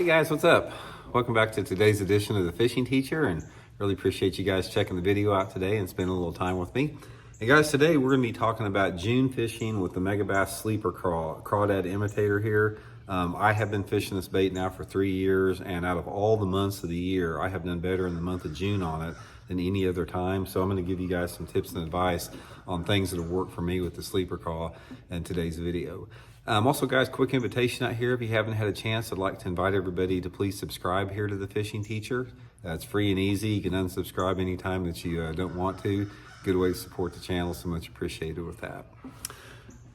Hey guys, what's up? Welcome back to today's edition of the Fishing Teacher, and really appreciate you guys checking the video out today and spending a little time with me. And guys, today we're going to be talking about June fishing with the megabass sleeper crawdad imitator here. I have been fishing this bait now for 3 years, and out of all the months of the year, I have done better in the month of June on it than any other time. So I'm going to give you guys some tips and advice on things that have worked for me with the sleeper craw in today's video. Also, guys, quick invitation out here. If you haven't had a chance, I'd like to invite everybody to please subscribe here to the Fishing Teacher. It's free and easy. You can unsubscribe anytime that you don't want to. Good way to support the channel. So much appreciated with that.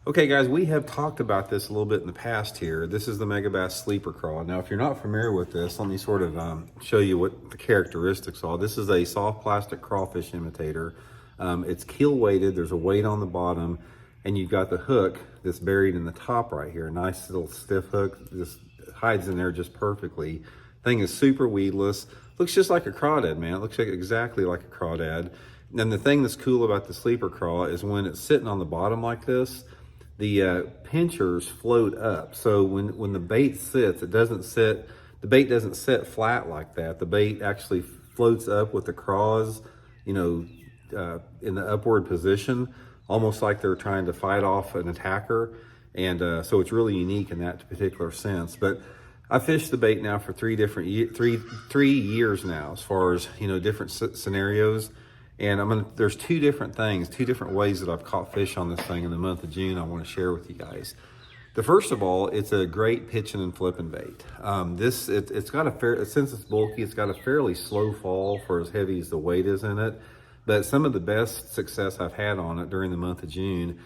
Okay, guys, we have talked about this a little bit in the past here. This is the megabass sleeper craw. Now, if you're not familiar with this, let me sort of show you what the characteristics are. This is a soft plastic crawfish imitator. It's keel weighted. There's a weight on the bottom. And you've got the hook that's buried in the top right here. Nice little stiff hook, just hides in there just perfectly. Thing is super weedless. Looks just like a crawdad, man. It looks like exactly like a crawdad. And the thing that's cool about the sleeper craw is when it's sitting on the bottom like this, the pinchers float up. So when the bait sits, the bait doesn't sit flat like that. The bait actually floats up with the craws, in the upward position, almost like they're trying to fight off an attacker. And so it's really unique in that particular sense. But I fished the bait now for three years now, as far as, different scenarios. And there's two different ways that I've caught fish on this thing in the month of June I want to share with you guys. The first of all, it's a great pitching and flipping bait. It's got since it's bulky, it's got a fairly slow fall for as heavy as the weight is in it. But some of the best success I've had on it during the month of June,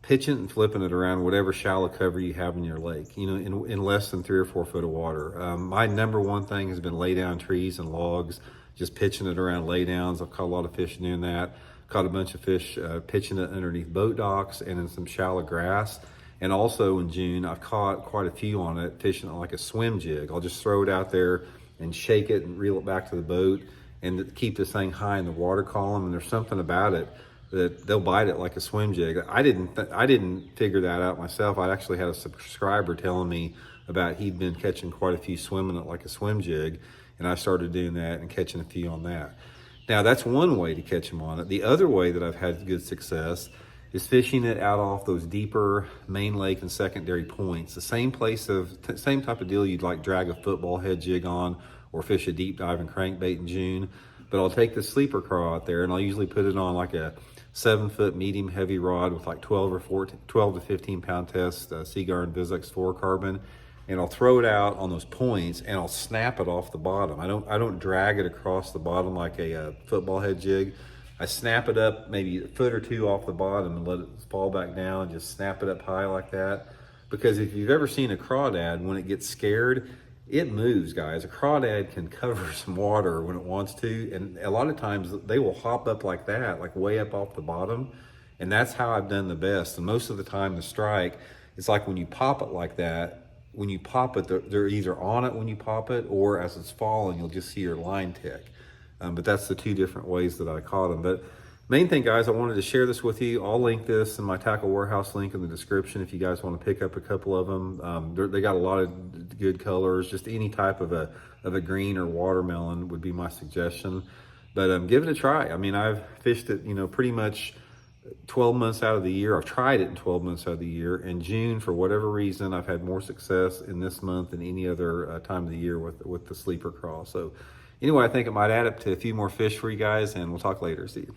pitching and flipping it around whatever shallow cover you have in your lake, in less than 3 or 4 foot of water. My number one thing has been lay down trees and logs, just pitching it around lay downs. I've caught a lot of fish doing that. Caught a bunch of fish pitching it underneath boat docks and in some shallow grass. And also in June, I've caught quite a few on it, fishing it like a swim jig. I'll just throw it out there and shake it and reel it back to the boat and keep this thing high in the water column. And there's something about it that they'll bite it like a swim jig. I didn't figure that out myself. I actually had a subscriber telling me about he'd been catching quite a few swimming it like a swim jig, and I started doing that and catching a few on that. Now, that's one way to catch them on it. The other way that I've had good success is fishing it out off those deeper main lake and secondary points. The same type of deal you'd like drag a football head jig on or fish a deep dive and crankbait in June. But I'll take the sleeper craw out there and I'll usually put it on like a 7-foot medium heavy rod with like 12 to 15 pound test Seaguar Vizex fluorocarbon. And I'll throw it out on those points and I'll snap it off the bottom. I don't drag it across the bottom like a football head jig. I snap it up maybe a foot or two off the bottom and let it fall back down and just snap it up high like that. Because if you've ever seen a crawdad, when it gets scared, it moves, guys. A crawdad can cover some water when it wants to, and a lot of times they will hop up like that, like way up off the bottom, and that's how I've done the best. And most of the time the strike, it's like when you pop it like that, when you pop it, they're either on it when you pop it, or as it's falling, you'll just see your line tick. But that's the two different ways that I caught them. But main thing, guys, I wanted to share this with you. I'll link this in my Tackle Warehouse link in the description if you guys want to pick up a couple of them. They got a lot of good colors. Just any type of a green or watermelon would be my suggestion. But give it a try. I mean, I've fished it, pretty much 12 months out of the year. I've tried it in 12 months out of the year. In June, for whatever reason, I've had more success in this month than any other time of the year with the sleeper craw. So anyway, I think it might add up to a few more fish for you guys, and we'll talk later. See you.